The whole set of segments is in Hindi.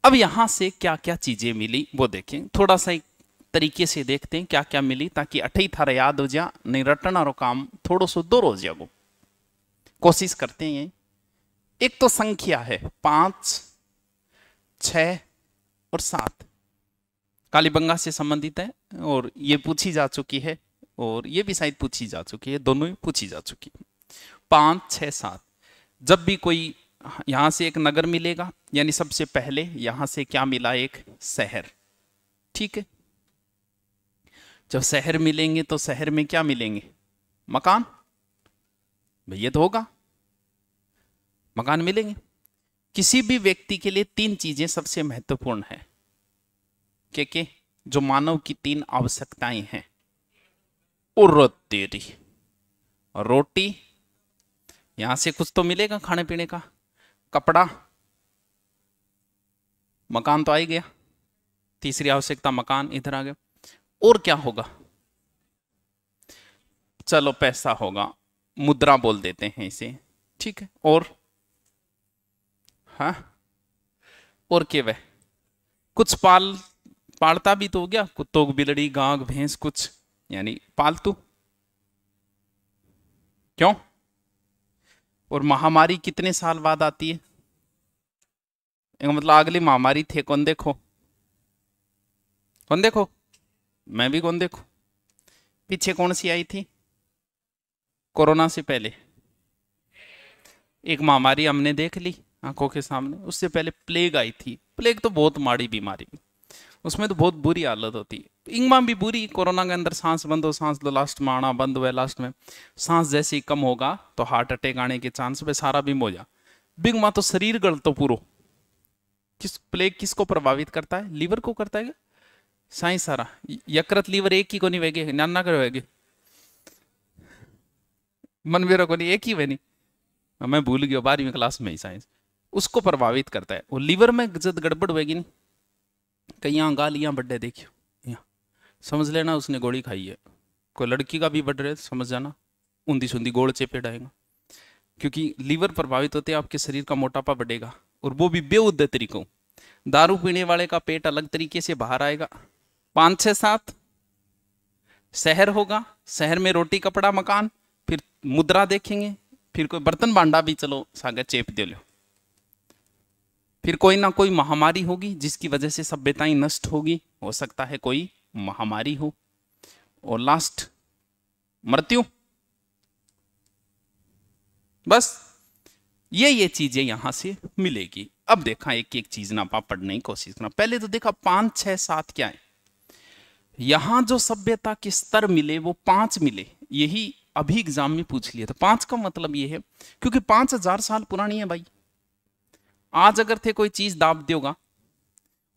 अब यहां से क्या क्या चीजें मिली वो देखें, थोड़ा सा एक तरीके से देखते हैं क्या क्या मिली, ताकि अठई थारा याद हो जा, नहीं रटना रो काम थोड़ो सो दूर हो जाओ। कोशिश करते हैं ये। एक तो संख्या है 5, 6 और 7, कालीबंगा से संबंधित है, और ये पूछी जा चुकी है, और ये भी शायद पूछी जा चुकी है, दोनों ही पूछी जा चुकी है। 5, 6, 7, जब भी कोई यहां से एक नगर मिलेगा, यानी सबसे पहले यहां से क्या मिला, एक शहर। ठीक है, जब शहर मिलेंगे तो शहर में क्या मिलेंगे, मकान, भैया तो होगा, मकान मिलेंगे। किसी भी व्यक्ति के लिए 3 चीजें सबसे महत्वपूर्ण है, के जो मानव की 3 आवश्यकताएं हैं, और तेरी रोटी, यहां से कुछ तो मिलेगा खाने पीने का, कपड़ा, मकान तो आ ही गया, तीसरी आवश्यकता मकान इधर आ गया, और क्या होगा, चलो पैसा होगा, मुद्रा बोल देते हैं इसे। ठीक है, और हाँ, और के वह कुछ पालता भी तो हो गया, कुत्तों बिलड़ी गां भैंस कुछ, यानी पालतू। क्यों, और महामारी कितने साल बाद आती है, मतलब अगली महामारी थे कौन देखो, कौन देखो, मैं भी कौन देखो, पीछे कौन सी आई थी, कोरोना से पहले एक महामारी हमने देख ली आंखों के सामने, उससे पहले प्लेग आई थी। प्लेग तो बहुत माड़ी बीमारी, उसमें तो बहुत बुरी हालत होती है। इंगमा भी बुरी, कोरोना के अंदर सांस बंद हो, सांस लो, लास्ट में आना बंद हुआ, लास्ट में सांस जैसे ही कम होगा तो हार्ट अटैक आने के चांस पे सारा भी हो जा। बिंगमा तो शरीर गल तो पूरा। प्लेग किसको प्रभावित करता है, लीवर को करता है क्या, साइंस सारा यकृत लीवर एक ही को नहीं वेगे, नाना करोगे मन मेरा को नहीं, एक ही वे नहीं, मैं भूल गया 12वीं क्लास में ही साइंस। उसको प्रभावित करता है, और लीवर में जब गड़बड़ होगी नहीं, कहीं गालियां बढ़े देखियो, यहाँ समझ लेना उसने गोली खाई है। कोई लड़की का भी बढ़ रहे समझ जाना, ऊंधी सुंदी गोड़ चेपे डाएगा, क्योंकि लीवर प्रभावित होते आपके शरीर का मोटापा बढ़ेगा, और वो भी बेउद्दे तरीकों। दारू पीने वाले का पेट अलग तरीके से बाहर आएगा। 5, 6, 7 शहर होगा, शहर में रोटी कपड़ा मकान, फिर मुद्रा देखेंगे, फिर कोई बर्तन भांडा भी चलो सागर चेप दे लो, फिर कोई ना कोई महामारी होगी जिसकी वजह से सभ्यताएं नष्ट होगी, हो सकता है कोई महामारी हो, और लास्ट मृत्यु। बस ये चीजें यहां से मिलेगी। अब देखा एक एक चीज ना पा पढ़ने की कोशिश करना। पहले तो देखा 5, 6, 7 क्या है, यहां जो सभ्यता के स्तर मिले वो 5 मिले, यही अभी एग्जाम में पूछ लिया था। 5 का मतलब ये है क्योंकि 5000 साल पुरानी है भाई। आज अगर थे कोई चीज दाब दोगा,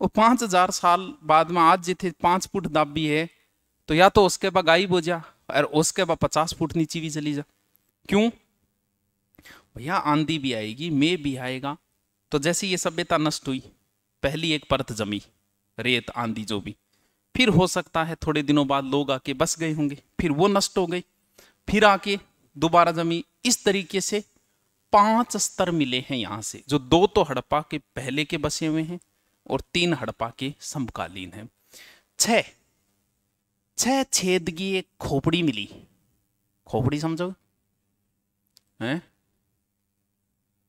वो 5000 साल बाद में आज जे थे 5 फुट दाब भी है, तो या तो उसके बाद गायब हो जा, और उसके बाद 50 फुट नीचे भी चली जा। क्यों भैया, आंधी भी आएगी, मे भी आएगा, तो जैसे ये सभ्यता नष्ट हुई, पहली एक परत जमी, रेत आंधी जो भी, फिर हो सकता है थोड़े दिनों बाद लोग आके बस गए होंगे, फिर वो नष्ट हो गई, फिर आके दोबारा जमी। इस तरीके से 5 स्तर मिले हैं यहां से, जो 2 तो हड़प्पा के पहले के बसे हुए हैं, और 3 हड़प्पा के समकालीन हैं। 6 छेद की एक खोपड़ी मिली, खोपड़ी समझो हैं,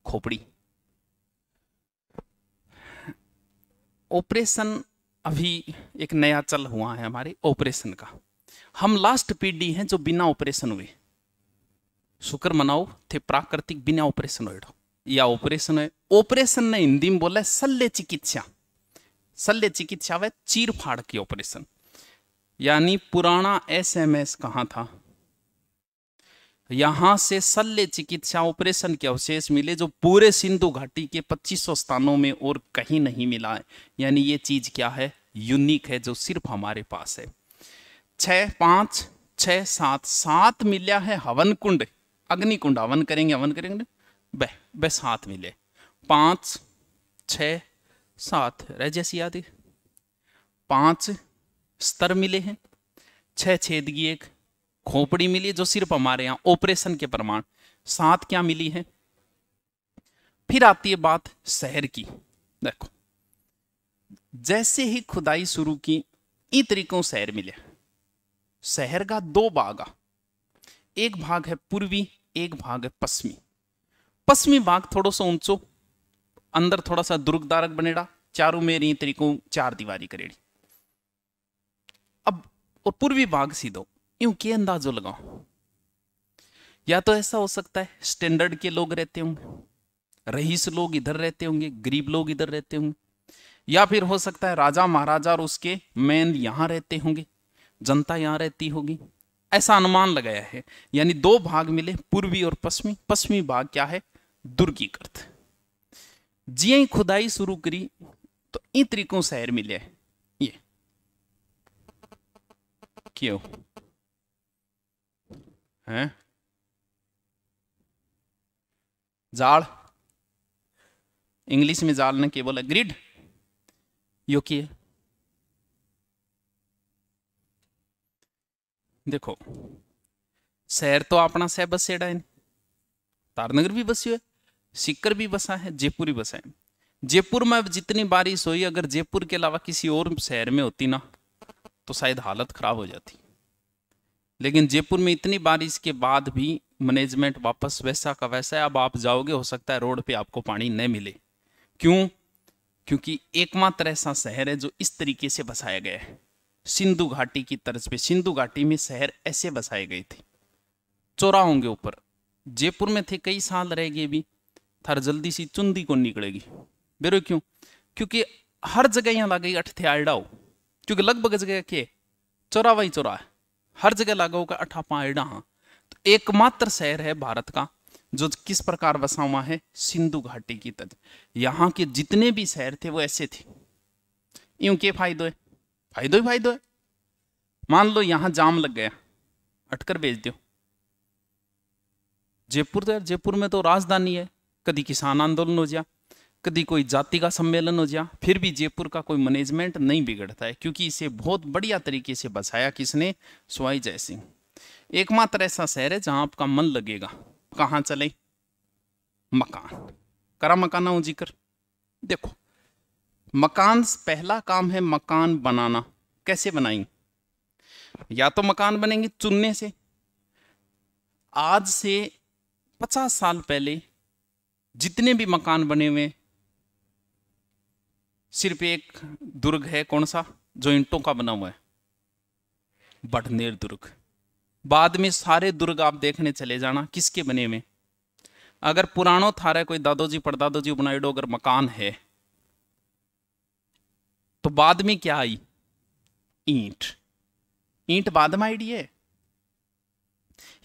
खोपड़ी। ऑपरेशन अभी एक नया चल हुआ है हमारे ऑपरेशन का। हम लास्ट पीढ़ी हैं जो बिना ऑपरेशन हुए, शुक्र मनाओ थे प्राकृतिक बिना ऑपरेशन हो, या ऑपरेशन है। ऑपरेशन ने हिंदी में बोला है शल्य चिकित्सा। शल्य चिकित्सा व चीर फाड़ की ऑपरेशन, यानी पुराना SMS कहां था, यहां से शल्य चिकित्सा ऑपरेशन के अवशेष मिले, जो पूरे सिंधु घाटी के 2500 स्थानों में और कहीं नहीं मिला है। यानी ये चीज क्या है, यूनिक है, जो सिर्फ हमारे पास है। 6, 5, 6, 7 7 मिला है हवन कुंड, अग्नि कुंड, हवन करेंगे बे 7 मिले। 5, 6, 7 रह जैसी याद है। 5 स्तर मिले हैं, 6 छेद की एक खोपड़ी मिली जो सिर्फ हमारे यहां ऑपरेशन के प्रमाण। 7 क्या मिली है। फिर आती है बात शहर की। देखो जैसे ही खुदाई शुरू की इन तरीकों शहर मिले। शहर का दो भाग आ, एक भाग है पूर्वी, एक भाग है पश्चिमी। पश्चिमी भाग थोड़ा सा ऊंचो, अंदर थोड़ा सा दुर्गदारक बनेड़ा, चारों में इन तरीकों चार दीवारी करेड़ी। अब और पूर्वी भाग सीधो, यूं के अंदाजो लगाओ। या तो ऐसा हो सकता है स्टैंडर्ड के लोग रहते होंगे, रईस लोग इधर रहते होंगे, गरीब लोग इधर रहते होंगे, या फिर हो सकता है राजा महाराजा और उसके मैन यहां रहते होंगे, जनता यहां रहती होगी, ऐसा अनुमान लगाया है। यानी दो भाग मिले, पूर्वी और पश्चिमी। पश्चिमी भाग क्या है? दुर्गीकृत। जिये ही खुदाई शुरू करी तो इन तरीकों शहर मिले। ये क्यों है? जाल, इंग्लिश में जाल ने क्या बोला? ग्रिड। यो की है, देखो शहर तो अपना सह बसेड़ा है, तारनगर भी बसियो है, सीकर भी बसा है, जयपुर भी बसा है। जयपुर में अब जितनी बारिश हुई, अगर जयपुर के अलावा किसी और शहर में होती ना तो शायद हालत खराब हो जाती। लेकिन जयपुर में इतनी बारिश के बाद भी मैनेजमेंट वापस वैसा का वैसा है। अब आप जाओगे, हो सकता है रोड पे आपको पानी न मिले। क्यों? क्योंकि एकमात्र ऐसा शहर है जो इस तरीके से बसाया गया है, सिंधु घाटी की तर्ज पे। सिंधु घाटी में शहर ऐसे बसाए गए थे, चौराहों के ऊपर। जयपुर में थे, कई साल रहेगी भी, थार जल्दी सी चुंदी को निकलेगी बेरो। क्यों? क्योंकि हर जगह यहां लगे अठ थे आयडा हो, क्योंकि लगभग जगह के चौरावा ही चौरा है, हर जगह लगा होगा अठा पायडा। हाँ, तो एकमात्र शहर है भारत का जो किस प्रकार बसा हुआ है? सिंधु घाटी की तर्ज। यहां के जितने भी शहर थे वो ऐसे थे। यूं के फायदो है? फायदो ही फायदो है। मान लो यहां जाम लग गया, अटकर भेज दो जयपुर। तो यार जयपुर में तो राजधानी है, कभी किसान आंदोलन हो जा, कभी कोई जाति का सम्मेलन हो जा, फिर भी जयपुर का कोई मैनेजमेंट नहीं बिगड़ता है, क्योंकि इसे बहुत बढ़िया तरीके से बसाया किसने? सवाई जय सिंह। एकमात्र ऐसा शहर है जहां आपका मन लगेगा। कहां चले? मकान। करा मकाना हूं जिक्र। देखो मकान, पहला काम है मकान बनाना। कैसे बनाएंगे? या तो मकान बनेंगे चुनने से। आज से 50 साल पहले जितने भी मकान बने हुए, सिर्फ एक दुर्ग है, कौन सा? जो ईंटों का बना हुआ है, बढ़नेर दुर्ग। बाद में सारे दुर्ग आप देखने चले जाना किसके बने हुए। अगर पुरानो थारा कोई दादोजी परदादोजी बनाइडो अगर मकान है, तो बाद में क्या आई? ईंट। ईंट बाद में आईडी है।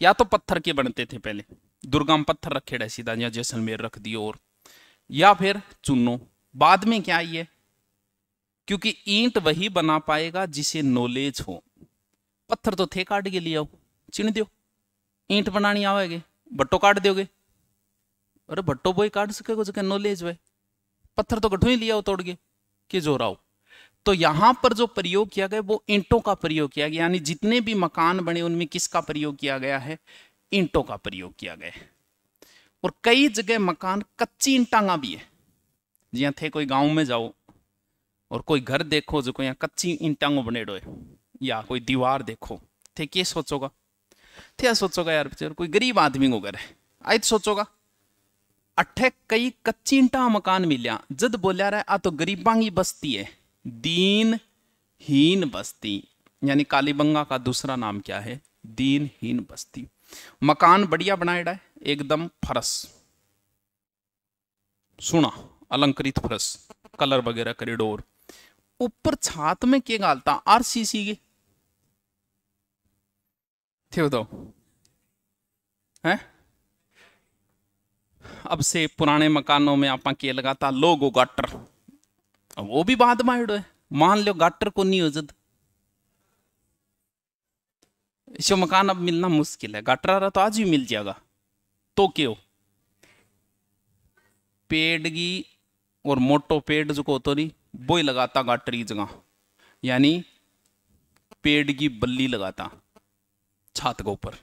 या तो पत्थर के बनते थे पहले, दुर्गाम पत्थर रखे रहे सीधा, या जैसलमेर रख दियो, और या फिर चुनो। बाद में क्या आई है? क्योंकि ईंट वही बना पाएगा जिसे नॉलेज हो। पत्थर तो थे, काट के लिए आओ, चिन दो। ईंट बनानी आवेगी, भट्टो काट दोगे? अरे भट्टो बोई काट सकेगा जो नॉलेज है। पत्थर तो गठो ही लिया हो तोड़ के, कि जो राव। तो यहां पर जो प्रयोग किया गया वो ईंटों का प्रयोग किया गया। यानी जितने भी मकान बने उनमें किसका प्रयोग किया गया है? ईंटों का प्रयोग किया गया है। और कई जगह मकान कच्ची ईंटांगा भी है। जिया थे कोई गांव में जाओ और कोई घर देखो जो कोई कच्ची ईंटांगो बनेडो है, या कोई दीवार देखो, थे क्या सोचोगा? थे सोचोगा यार बेचारा कोई गरीब आदमी को घर है, आई तो सोचोगा अठे कई कच्ची ईंटा मकान मिलिया। जद बोलिया रहा आ तो गरीबां की बस्ती है, दीनहीन बस्ती। यानी कालीबंगा का दूसरा नाम क्या है? दीनहीन बस्ती। मकान बढ़िया बनाएड़ा है, एकदम फरस सुना, अलंकृत फरस, कलर वगैरह करिडोर। ऊपर छात में क्या गालता? आरसीसी के थे तो है। अब से पुराने मकानों में आपा के लगाता लोगो गाटर, वो भी बाद में है। मान लो गाटर को नहीं हो जद, इसे मकान अब मिलना मुश्किल है। गाटर आ रहा तो आज भी मिल जाएगा। तो क्यों? पेड़ की और मोटो पेड़ जो को तो नहीं वो ही लगाता गाटर की जगह, यानी पेड़ की बल्ली लगाता छात के ऊपर,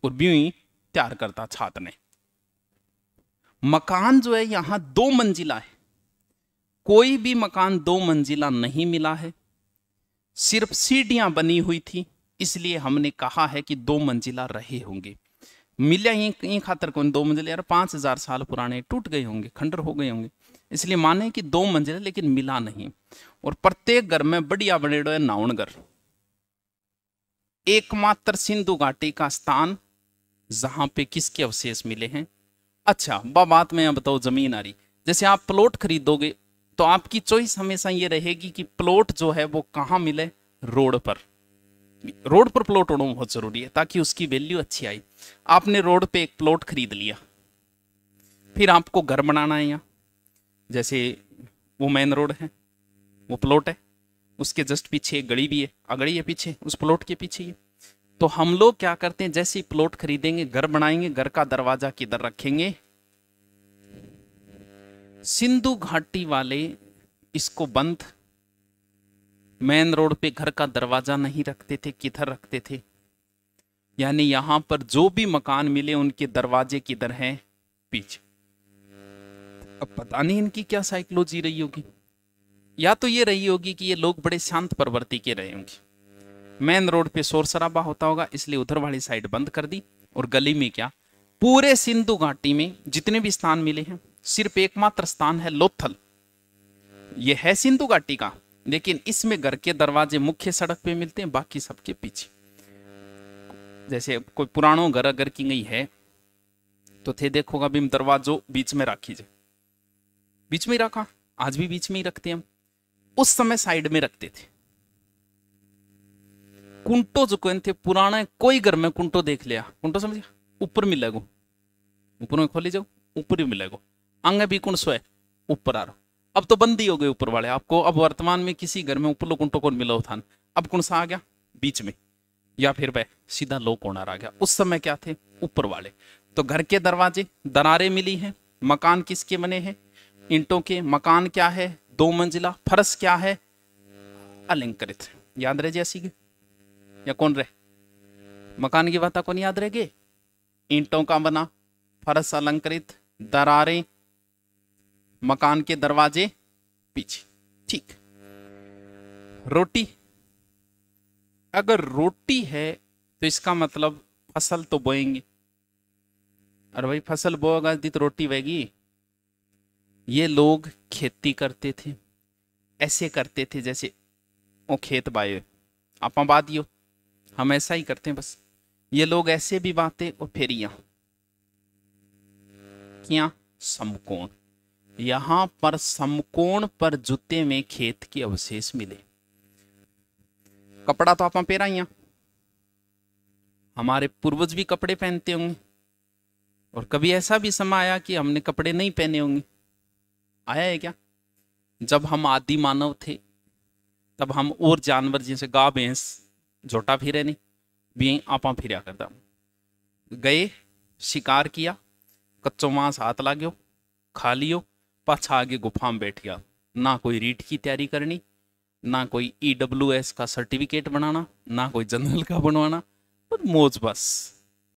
और ब्यू ही तैयार करता छात ने। मकान जो है यहां 2 मंजिला है, कोई भी मकान 2 मंजिला नहीं मिला है, सिर्फ सीढ़ियां बनी हुई थी, इसलिए हमने कहा है कि 2 मंजिला रहे होंगे। मिला यही खातर कौन 2 मंजिले, यार 5000 साल पुराने, टूट गए होंगे, खंडर हो गए होंगे, इसलिए माने कि 2 मंजिले, लेकिन मिला नहीं। और प्रत्येक घर में बढ़िया बनेड़ो है नाउन घर। एकमात्र सिंधु घाटी का स्थान जहां पे किसके अवशेष मिले हैं। अच्छा बात में बताओ, जमीन आ रही, जैसे आप प्लॉट खरीदोगे तो आपकी चॉइस हमेशा ये रहेगी कि प्लॉट जो है वो कहां मिले, रोड पर। रोड पर प्लॉट होना बहुत जरूरी है ताकि उसकी वैल्यू अच्छी आई। आपने रोड पे एक प्लॉट खरीद लिया, फिर आपको घर बनाना है यहाँ, जैसे वो मेन रोड है, वो प्लॉट है, उसके जस्ट पीछे एक गली भी है, अगड़ी है पीछे, उस प्लॉट के पीछे ही। तो हम लोग क्या करते हैं, जैसे ही प्लॉट खरीदेंगे, घर बनाएंगे, घर का दरवाजा किधर रखेंगे, सिंधु घाटी वाले इसको बंद, मेन रोड पे घर का दरवाजा नहीं रखते थे, किधर रखते थे, यानी यहां पर जो भी मकान मिले उनके दरवाजे किधर हैं, पीछे। अब पता नहीं इनकी क्या साइकोलॉजी रही होगी, या तो ये रही होगी कि ये लोग बड़े शांत प्रवृत्ति के रहे होंगे, मेन रोड पे शोर शराबा होता होगा इसलिए उधर वाली साइड बंद कर दी, और गली में क्या, पूरे सिंधु घाटी में जितने भी स्थान मिले हैं सिर्फ एकमात्र स्थान है लोथल, ये है सिंधु घाटी का, लेकिन इसमें घर के दरवाजे मुख्य सड़क पे मिलते हैं, बाकी सबके पीछे। जैसे कोई पुरानो घर अगर की गई है तो थे देखोगा भी दरवाजो बीच में राखी जाए, बीच में ही रखा, आज भी बीच में ही रखते हैं हम, उस समय साइड में रखते थे। कुंटो जो कौन थे पुराना, कोई घर में कुंटो देख लिया, कुंटो समझ गया, ऊपर मिलेगो, ऊपर में खोली जाओ, ऊपर ही मिलेगो, आंगे भी कुंड सोए ऊपर आ रहा। अब तो बंद ही हो गए ऊपर वाले, आपको अब वर्तमान में किसी घर में ऊपर लो कुंटो कौन मिला था, अब कौन सा आ गया बीच में, या फिर वह सीधा लो कोनार आ गया। उस समय क्या थे, ऊपर वाले। तो घर के दरवाजे, दरारें मिली हैं, मकान किसके बने हैं, ईंटों के। मकान क्या है, 2 मंजिला। फर्श क्या है, अलंकृत। याद रहे जैसी की या कौन रहे, मकान की बात कौन याद रहेगी, ईंटों का बना, फर्श अलंकृत, दरारें, मकान के दरवाजे पीछे, ठीक। रोटी, अगर रोटी है तो इसका मतलब फसल तो बोएंगे, अरे भाई फसल बोएगा तो रोटी बहेगी। ये लोग खेती करते थे, ऐसे करते थे जैसे वो खेत बाए आप बादियो, हम ऐसा ही करते हैं बस। ये लोग ऐसे भी बाते और फेरियां क्या, समकोण, यहां पर समकोण पर जूते में खेत के अवशेष मिले। कपड़ा तो आप पहरा ही, हमारे पूर्वज भी कपड़े पहनते होंगे, और कभी ऐसा भी समय आया कि हमने कपड़े नहीं पहने होंगे, आया है क्या। जब हम आदि मानव थे तब हम और जानवर जैसे गाय भैंस झोटा फिरे नहीं, भी आपा फिरा करता, गए शिकार किया, कच्चो मांस हाथ लाग्यो, खा लियो, पाछा आगे गुफा में बैठ गया, ना कोई रीट की तैयारी करनी, ना कोई EWS का सर्टिफिकेट बनाना, ना कोई जनरल का बनवाना, पर मौज बस।